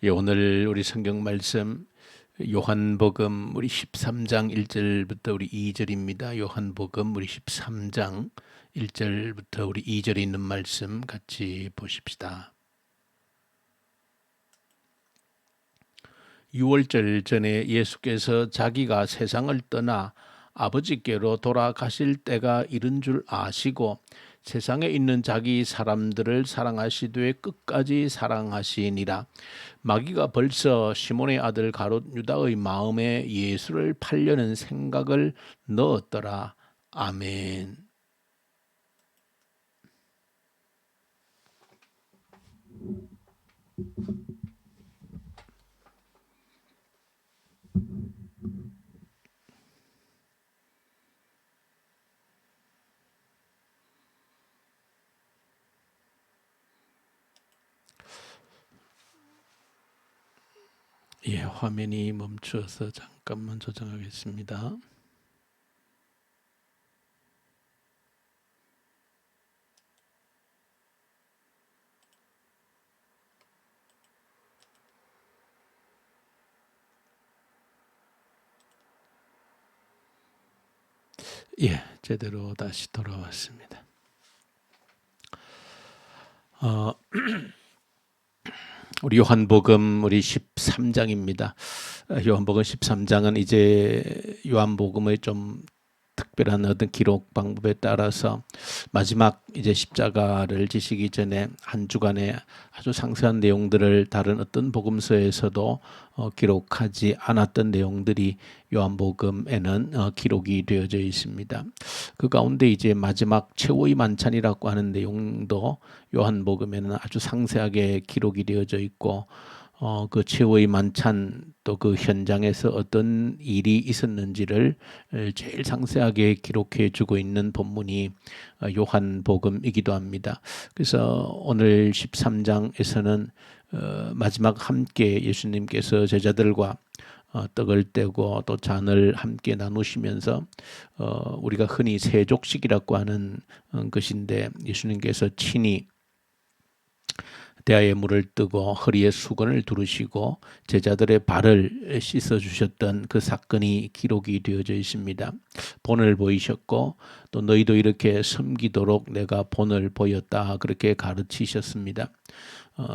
예, 오늘 우리 성경 말씀 요한복음 우리 13장 1절부터 우리 2절입니다. 요한복음 우리 13장 1절부터 우리 2절에 있는 말씀 같이 보십시다. 6월절 전에 예수께서 자기가 세상을 떠나 아버지께로 돌아가실 때가 이른 줄 아시고 세상에 있는 자기 사람들을 사랑하시되 끝까지 사랑하시니라. 마귀가 벌써 시몬의 아들 가롯 유다의 마음에 예수를 팔려는 생각을 넣었더라. 아멘. 예, 화면이 멈추어서 잠깐만 조정하겠습니다. 예, 제대로 다시 돌아왔습니다. 우리 요한복음 우리 13장입니다. 요한복음 13장은 이제 요한복음의 좀 특별한 어떤 기록 방법에 따라서 마지막 이제 십자가를 지시기 전에 한 주간의 아주 상세한 내용들을 다른 어떤 복음서에서도 기록하지 않았던 내용들이 요한복음에는 기록이 되어져 있습니다. 그 가운데 이제 마지막 최후의 만찬이라고 하는 내용도 요한복음에는 아주 상세하게 기록이 되어져 있고 그 최후의 만찬 또 그 현장에서 어떤 일이 있었는지를 제일 상세하게 기록해 주고 있는 본문이 요한복음이기도 합니다. 그래서 오늘 13장에서는 마지막 함께 예수님께서 제자들과 떡을 떼고 또 잔을 함께 나누시면서 우리가 흔히 세족식이라고 하는 것인데 예수님께서 친히 대야에 물을 뜨고 허리에 수건을 두르시고 제자들의 발을 씻어 주셨던 그 사건이 기록이 되어져 있습니다. 본을 보이셨고 또 너희도 이렇게 섬기도록 내가 본을 보였다 그렇게 가르치셨습니다.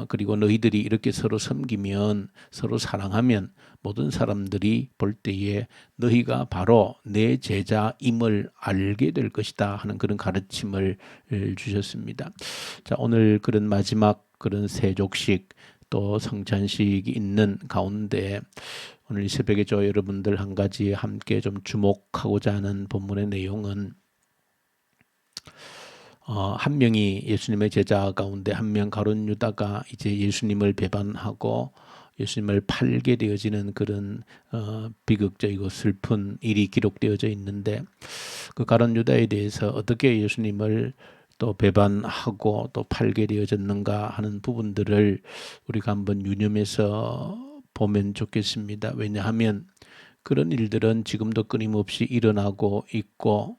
그리고 너희들이 이렇게 서로 섬기면 서로 사랑하면 모든 사람들이 볼 때에 너희가 바로 내 제자임을 알게 될 것이다 하는 그런 가르침을 주셨습니다. 자, 오늘 그런 마지막 그런 세족식 또 성찬식이 있는 가운데 오늘 이 새벽에 저 여러분들 한 가지 함께 좀 주목하고자 하는 본문의 내용은 한 명이 예수님의 제자 가운데 한 명 가룟 유다가 이제 예수님을 배반하고 예수님을 팔게 되어지는 그런 비극적이고 슬픈 일이 기록되어져 있는데 그 가룟 유다에 대해서 어떻게 예수님을 또 배반하고 또 팔게 되어졌는가 하는 부분들을 우리가 한번 유념해서 보면 좋겠습니다. 왜냐하면 그런 일들은 지금도 끊임없이 일어나고 있고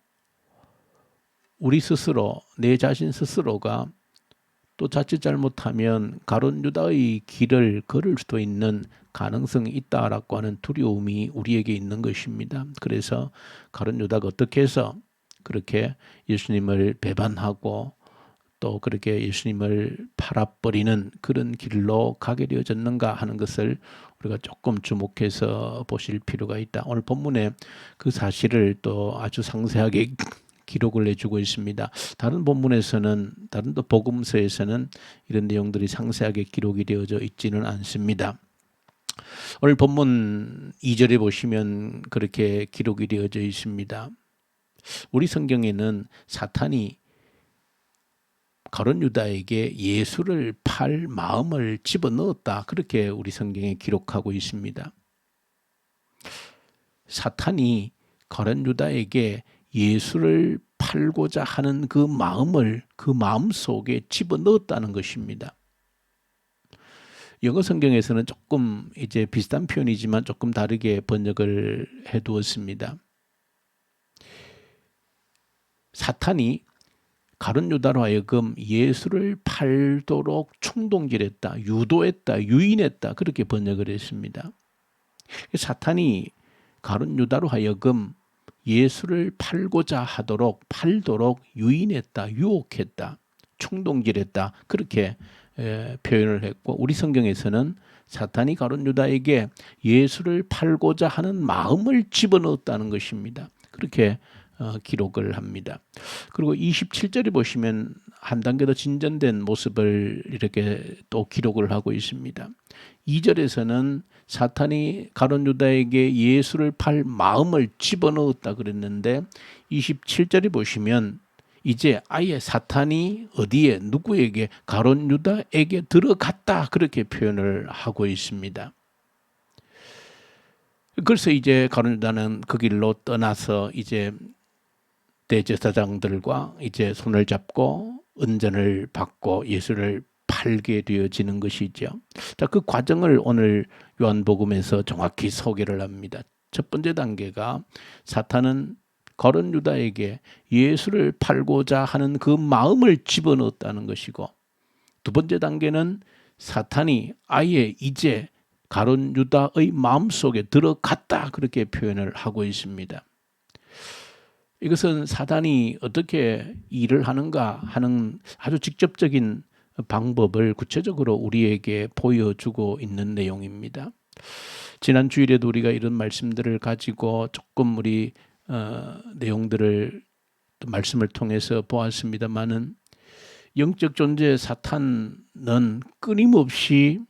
우리 스스로 내 자신 스스로가 또 자칫 잘못하면 가룟 유다의 길을 걸을 수도 있는 가능성이 있다라고 하는 두려움이 우리에게 있는 것입니다. 그래서 가룟 유다가 어떻게 해서 그렇게 예수님을 배반하고 또 그렇게 예수님을 팔아버리는 그런 길로 가게 되어졌는가 하는 것을 우리가 조금 주목해서 보실 필요가 있다. 오늘 본문에 그 사실을 또 아주 상세하게 기록을 해주고 있습니다. 다른 본문에서는 다른 또 복음서에서는 이런 내용들이 상세하게 기록이 되어져 있지는 않습니다. 오늘 본문 2절에 보시면 그렇게 기록이 되어져 있습니다. 우리 성경에는 사탄이 가룟 유다에게 예수를 팔 마음을 집어넣었다. 그렇게 우리 성경에 기록하고 있습니다. 사탄이 가룟 유다에게 예수를 팔고자 하는 그 마음을 그 마음 속에 집어넣었다는 것입니다. 영어 성경에서는 조금 이제 비슷한 표현이지만 조금 다르게 번역을 해두었습니다. 사탄이 가룟 유다로 하여금 예수를 팔도록 충동질했다, 유도했다, 유인했다 그렇게 번역을 했습니다. 사탄이 가룟 유다로 하여금 예수를 팔도록 유인했다, 유혹했다, 충동질했다 그렇게 표현을 했고, 우리 성경에서는 사탄이 가룟 유다에게 예수를 팔고자 하는 마음을 집어넣었다는 것입니다. 그렇게 기록을 합니다. 그리고 27절에 보시면 한 단계 더 진전된 모습을 이렇게 또 기록을 하고 있습니다. 2절에서는 사탄이 가룟 유다에게 예수를 팔 마음을 집어넣었다 그랬는데 27절에 보시면 이제 아예 사탄이 어디에 누구에게 가룟 유다에게 들어갔다 그렇게 표현을 하고 있습니다. 그래서 이제 가룟 유다는 그 길로 떠나서 이제 대제사장들과 이제 손을 잡고 은전을 받고 예수를 팔게 되어지는 것이죠. 자, 그 과정을 오늘 요한복음에서 정확히 소개를 합니다. 첫 번째 단계가 사탄은 가룟 유다에게 예수를 팔고자 하는 그 마음을 집어넣었다는 것이고, 두 번째 단계는 사탄이 아예 이제 가룟 유다의 마음속에 들어갔다 그렇게 표현을 하고 있습니다. 이것은 사탄이 어떻게 일을 하는가 하는 아주 직접적인 방법을 구체적으로 우리에게 보여주고 있는 내용입니다. 지난 주일에도 우리가 이런 말씀들을 가지고 조금 우리 내용들을 말씀을 통해서 보았습니다마는, 영적 존재 사탄은 끊임없이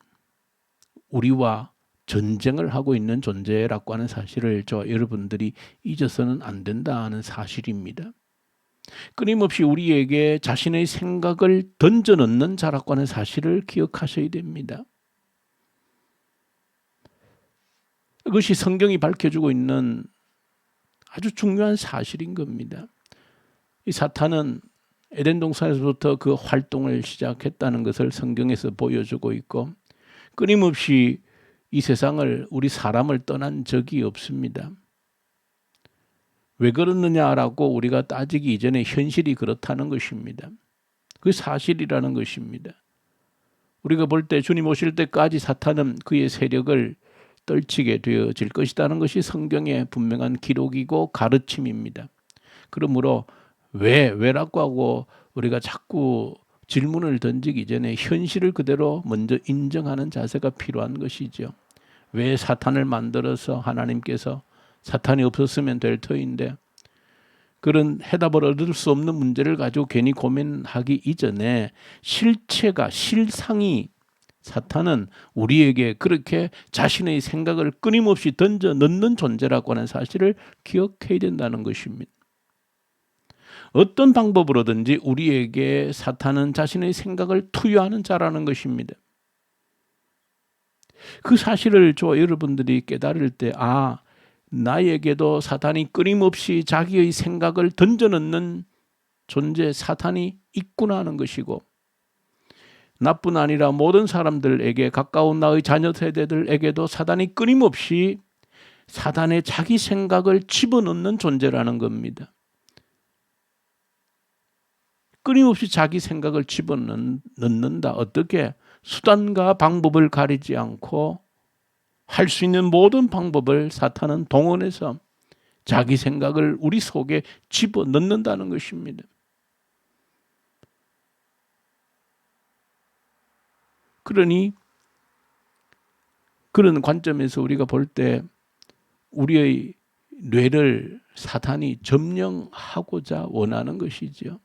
우리와 전쟁을 하고 있는 존재라고 하는 사실을 여러분들이 잊어서는 안 된다는 사실입니다. 끊임없이 우리에게 자신의 생각을 던져넣는 자라고 하는 사실을 기억하셔야 됩니다. 그것이 성경이 밝혀주고 있는 아주 중요한 사실인 겁니다. 이 사탄은 에덴 동산에서부터 그 활동을 시작했다는 것을 성경에서 보여주고 있고, 끊임없이 이 세상을, 우리 사람을 떠난 적이 없습니다. 왜 그렇느냐라고 우리가 따지기 이전에 현실이 그렇다는 것입니다. 그게 사실이라는 것입니다. 우리가 볼 때 주님 오실 때까지 사탄은 그의 세력을 떨치게 되어질 것이라는 것이 성경의 분명한 기록이고 가르침입니다. 그러므로 왜라고 하고 우리가 자꾸 질문을 던지기 전에 현실을 그대로 먼저 인정하는 자세가 필요한 것이죠. 왜 사탄을 만들어서 하나님께서 사탄이 없었으면 될 터인데, 그런 해답을 얻을 수 없는 문제를 가지고 괜히 고민하기 이전에 실상이 사탄은 우리에게 그렇게 자신의 생각을 끊임없이 던져 넣는 존재라고 하는 사실을 기억해야 된다는 것입니다. 어떤 방법으로든지 우리에게 사탄은 자신의 생각을 투여하는 자라는 것입니다. 그 사실을 여러분들이 깨달을 때, 나에게도 사탄이 끊임없이 자기의 생각을 던져넣는 존재 사탄이 있구나 하는 것이고, 나뿐 아니라 모든 사람들에게, 가까운 나의 자녀 세대들에게도 사탄이 끊임없이 사탄의 자기 생각을 집어넣는 존재라는 겁니다. 끊임없이 자기 생각을 집어넣는다. 어떻게? 수단과 방법을 가리지 않고 할 수 있는 모든 방법을 사탄은 동원해서 자기 생각을 우리 속에 집어넣는다는 것입니다. 그러니 그런 관점에서 우리가 볼 때 우리의 뇌를 사탄이 점령하고자 원하는 것이죠.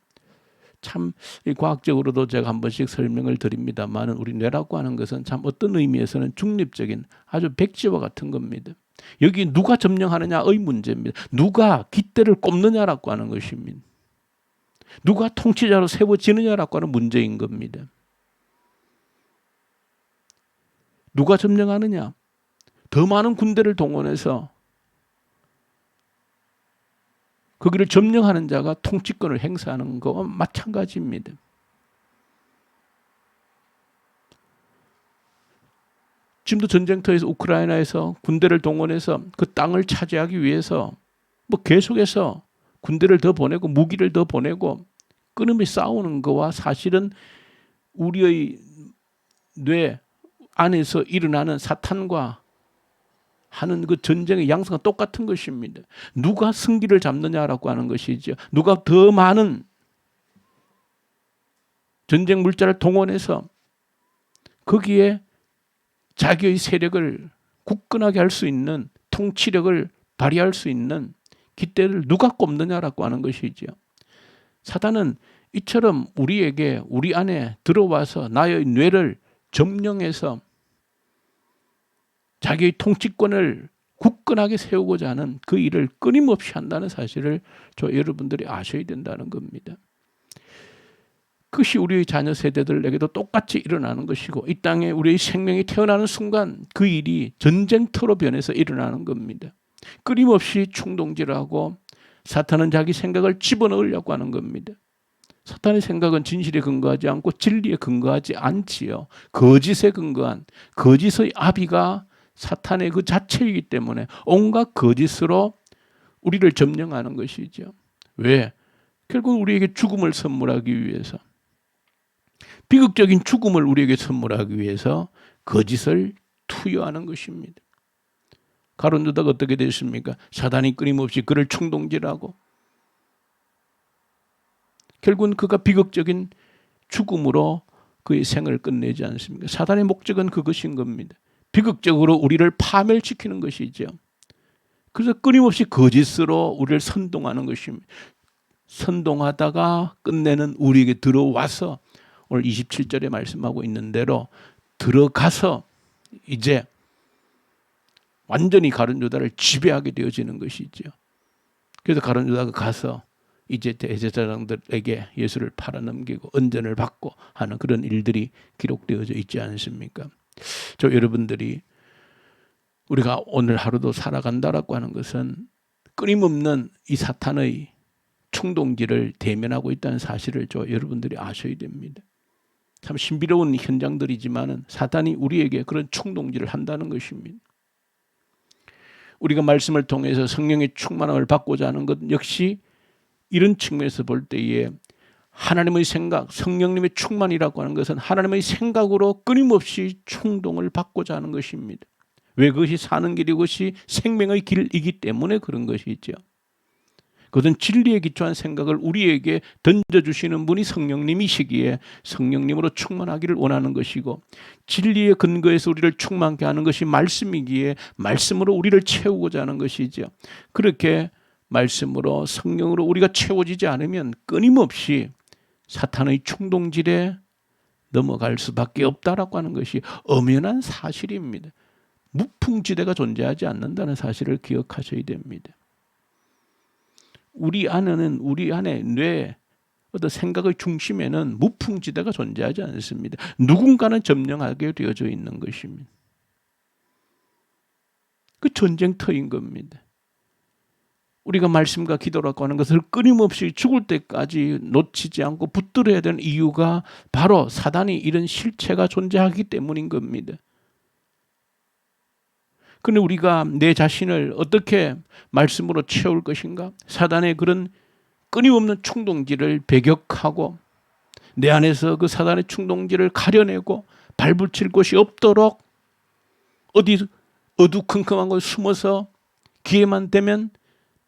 참 과학적으로도 제가 한 번씩 설명을 드립니다만, 우리 뇌라고 하는 것은 참 어떤 의미에서는 중립적인 아주 백지와 같은 겁니다. 여기 누가 점령하느냐의 문제입니다. 누가 깃대를 꼽느냐라고 하는 것입니다. 누가 통치자로 세워지느냐라고 하는 문제인 겁니다. 누가 점령하느냐? 더 많은 군대를 동원해서 거기를 점령하는 자가 통치권을 행사하는 것과 마찬가지입니다. 지금도 전쟁터에서 우크라이나에서 군대를 동원해서 그 땅을 차지하기 위해서 계속해서 군대를 더 보내고 무기를 더 보내고 끊임없이 싸우는 거와 사실은 우리의 뇌 안에서 일어나는 사탄과 하는 그 전쟁의 양상은 똑같은 것입니다. 누가 승기를 잡느냐라고 하는 것이죠. 누가 더 많은 전쟁 물자를 동원해서 거기에 자기의 세력을 굳건하게 할 수 있는 통치력을 발휘할 수 있는 깃대를 누가 꼽느냐라고 하는 것이죠. 사단은 이처럼 우리에게 우리 안에 들어와서 나의 뇌를 점령해서 자기의 통치권을 굳건하게 세우고자 하는 그 일을 끊임없이 한다는 사실을 여러분들이 아셔야 된다는 겁니다. 그것이 우리의 자녀 세대들에게도 똑같이 일어나는 것이고 이 땅에 우리의 생명이 태어나는 순간 그 일이 전쟁터로 변해서 일어나는 겁니다. 끊임없이 충동질하고 사탄은 자기 생각을 집어넣으려고 하는 겁니다. 사탄의 생각은 진실에 근거하지 않고 진리에 근거하지 않지요. 거짓에 근거한 거짓의 아비가 사탄의 그 자체이기 때문에 온갖 거짓으로 우리를 점령하는 것이죠. 왜? 결국 우리에게 죽음을 선물하기 위해서, 비극적인 죽음을 우리에게 선물하기 위해서 거짓을 투여하는 것입니다. 가룟 유다가 어떻게 됐습니까? 사단이 끊임없이 그를 충동질하고 결국은 그가 비극적인 죽음으로 그의 생을 끝내지 않습니까? 사단의 목적은 그것인 겁니다. 비극적으로 우리를 파멸시키는 것이죠. 그래서 끊임없이 거짓으로 우리를 선동하는 것입니다. 선동하다가 끝내는 우리에게 들어와서 오늘 27절에 말씀하고 있는 대로 들어가서 이제 완전히 가룟 유다를 지배하게 되어지는 것이죠. 그래서 가룟 유다가 가서 이제 대제사장들에게 예수를 팔아넘기고 은전을 받고 하는 그런 일들이 기록되어져 있지 않습니까? 여러분들이 우리가 오늘 하루도 살아간다라고 하는 것은 끊임없는 이 사탄의 충동질을 대면하고 있다는 사실을 여러분들이 아셔야 됩니다. 참 신비로운 현장들이지만 사탄이 우리에게 그런 충동질을 한다는 것입니다. 우리가 말씀을 통해서 성령의 충만함을 받고자 하는 것 역시 이런 측면에서 볼 때에 하나님의 생각, 성령님의 충만이라고 하는 것은 하나님의 생각으로 끊임없이 충동을 받고자 하는 것입니다. 왜? 그것이 사는 길이고 그것이 생명의 길이기 때문에 그런 것이죠. 그것은 진리에 기초한 생각을 우리에게 던져주시는 분이 성령님이시기에 성령님으로 충만하기를 원하는 것이고, 진리의 근거에서 우리를 충만케 하는 것이 말씀이기에 말씀으로 우리를 채우고자 하는 것이죠. 그렇게 말씀으로 성령으로 우리가 채워지지 않으면 끊임없이 사탄의 충동질에 넘어갈 수밖에 없다라고 하는 것이 엄연한 사실입니다. 무풍지대가 존재하지 않는다는 사실을 기억하셔야 됩니다. 우리 안에 뇌, 어떤 생각의 중심에는 무풍지대가 존재하지 않습니다. 누군가는 점령하게 되어져 있는 것입니다. 그 전쟁터인 겁니다. 우리가 말씀과 기도라고 하는 것을 끊임없이 죽을 때까지 놓치지 않고 붙들어야 되는 이유가 바로 사단이 이런 실체가 존재하기 때문인 겁니다. 그런데 우리가 내 자신을 어떻게 말씀으로 채울 것인가? 사단의 그런 끊임없는 충동질을 배격하고 내 안에서 그 사단의 충동질을 가려내고 발붙일 곳이 없도록 어디 어두컴컴한 곳에 숨어서 기회만 되면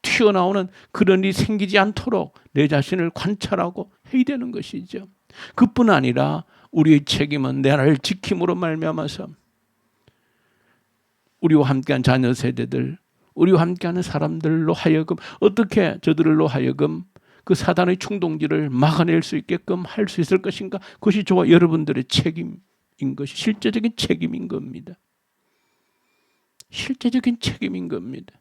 튀어나오는 그런 일이 생기지 않도록 내 자신을 관찰하고 해야 되는 것이죠. 그뿐 아니라 우리의 책임은 내 나라를 지킴으로 말미암아서 우리와 함께한 자녀 세대들, 우리와 함께하는 사람들로 하여금 어떻게 저들로 하여금 그 사단의 충동질을 막아낼 수 있게끔 할 수 있을 것인가? 그것이 저와 여러분들의 책임인 것이 실제적인 책임인 겁니다. 실제적인 책임인 겁니다.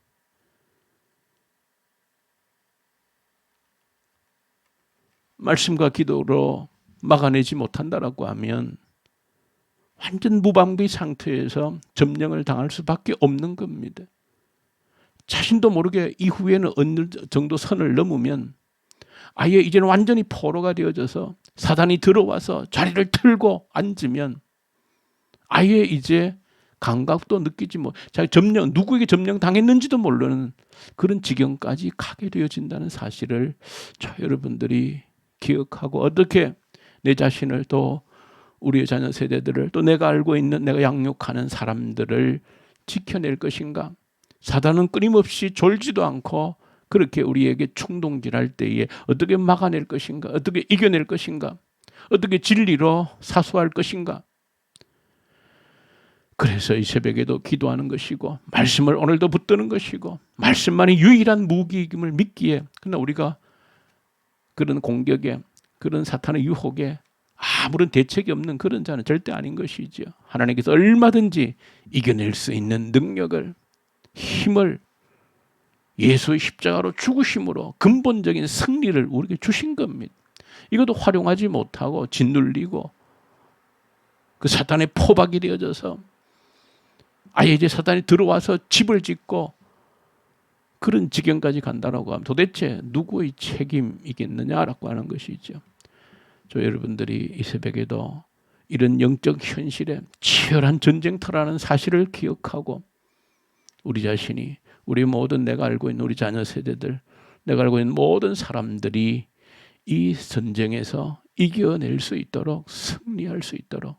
말씀과 기도로 막아내지 못한다라고 하면 완전 무방비 상태에서 점령을 당할 수밖에 없는 겁니다. 자신도 모르게 이후에는 어느 정도 선을 넘으면 아예 이제는 완전히 포로가 되어져서 사단이 들어와서 자리를 틀고 앉으면 아예 이제 감각도 느끼지 누구에게 점령 당했는지도 모르는 그런 지경까지 가게 되어진다는 사실을 여러분들이 기억하고 어떻게 내 자신을 또 우리의 자녀 세대들을 또 내가 알고 있는 내가 양육하는 사람들을 지켜낼 것인가? 사단은 끊임없이 졸지도 않고 그렇게 우리에게 충동질할 때에 어떻게 막아낼 것인가? 어떻게 이겨낼 것인가? 어떻게 진리로 사수할 것인가? 그래서 이 새벽에도 기도하는 것이고 말씀을 오늘도 붙드는 것이고 말씀만이 유일한 무기임을 믿기에, 그러나 우리가 그런 공격에 그런 사탄의 유혹에 아무런 대책이 없는 그런 자는 절대 아닌 것이죠. 하나님께서 얼마든지 이겨낼 수 있는 능력을, 힘을 예수의 십자가로 죽으심으로 근본적인 승리를 우리에게 주신 겁니다. 이것도 활용하지 못하고 짓눌리고 그 사탄의 포박이 되어져서 아예 이제 사탄이 들어와서 집을 짓고 그런 지경까지 간다라고 하면 도대체 누구의 책임이겠느냐라고 하는 것이죠. 저 여러분들이 이 새벽에도 이런 영적 현실에 치열한 전쟁터라는 사실을 기억하고 우리 자신이, 우리 모든 내가 알고 있는 우리 자녀 세대들, 내가 알고 있는 모든 사람들이 이 전쟁에서 이겨낼 수 있도록, 승리할 수 있도록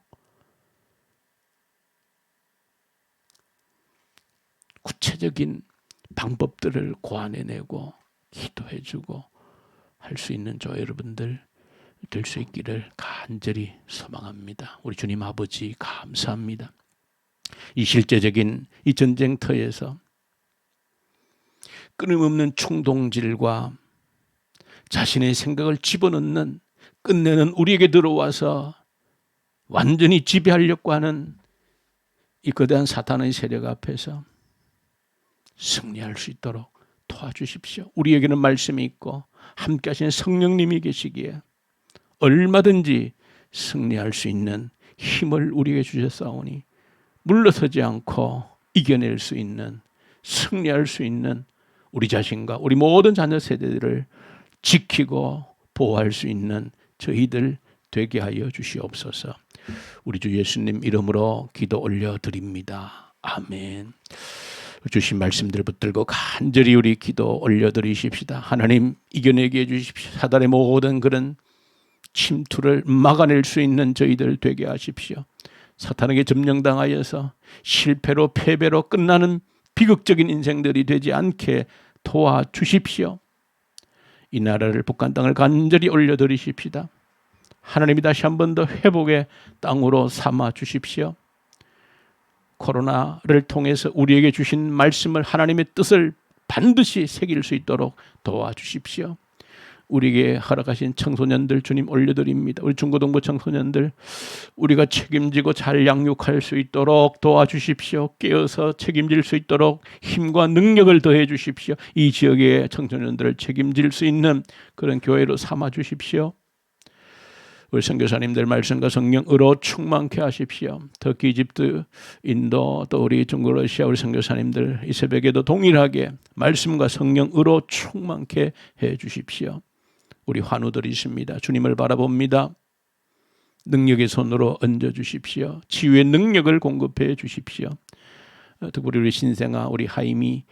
구체적인 방법들을 고안해내고 기도해주고 할 수 있는 저 여러분들 될 수 있기를 간절히 소망합니다. 우리 주님 아버지 감사합니다. 이 실제적인 이 전쟁터에서 끊임없는 충동질과 자신의 생각을 집어넣는, 끝내는 우리에게 들어와서 완전히 지배하려고 하는 이 거대한 사탄의 세력 앞에서 승리할 수 있도록 도와주십시오. 우리에게는 말씀이 있고 함께 하시는 성령님이 계시기에 얼마든지 승리할 수 있는 힘을 우리에게 주셨사오니 물러서지 않고 이겨낼 수 있는, 승리할 수 있는 우리 자신과 우리 모든 자녀 세대들을 지키고 보호할 수 있는 저희들 되게 하여 주시옵소서. 우리 주 예수님 이름으로 기도 올려드립니다. 아멘. 주신 말씀들 붙들고 간절히 우리 기도 올려드리십시다. 하나님 이겨내게 해주십시오. 사단의 모든 그런 침투를 막아낼 수 있는 저희들 되게 하십시오. 사탄에게 점령당하여서 실패로 패배로 끝나는 비극적인 인생들이 되지 않게 도와주십시오. 이 나라를, 북한 땅을 간절히 올려드리십시다. 하나님이 다시 한 번 더 회복의 땅으로 삼아 주십시오. 코로나를 통해서 우리에게 주신 말씀을, 하나님의 뜻을 반드시 새길 수 있도록 도와주십시오. 우리에게 허락하신 청소년들 주님 올려드립니다. 우리 중고등부 청소년들 우리가 책임지고 잘 양육할 수 있도록 도와주십시오. 깨어서 책임질 수 있도록 힘과 능력을 더해 주십시오. 이 지역의 청소년들을 책임질 수 있는 그런 교회로 삼아 주십시오. 우리 선교사님들 말씀과 성령으로 충만케 하십시오. 터키, 이집트, 인도, 또 우리 중국, 러시아 우리 선교사님들 이 새벽에도 동일하게 말씀과 성령으로 충만케 해 주십시오. 우리 환우들이 있습니다. 주님을 바라봅니다. 능력의 손으로 얹어 주십시오. 치유의 능력을 공급해 주십시오. 특별히 우리 신생아, 우리 하임이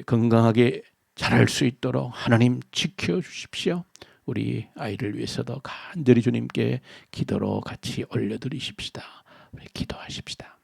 건강하게 자랄 수 있도록 하나님 지켜 주십시오. 우리 아이를 위해서도 간절히 주님께 기도로 같이 올려드리십시다. 우리 기도하십시다.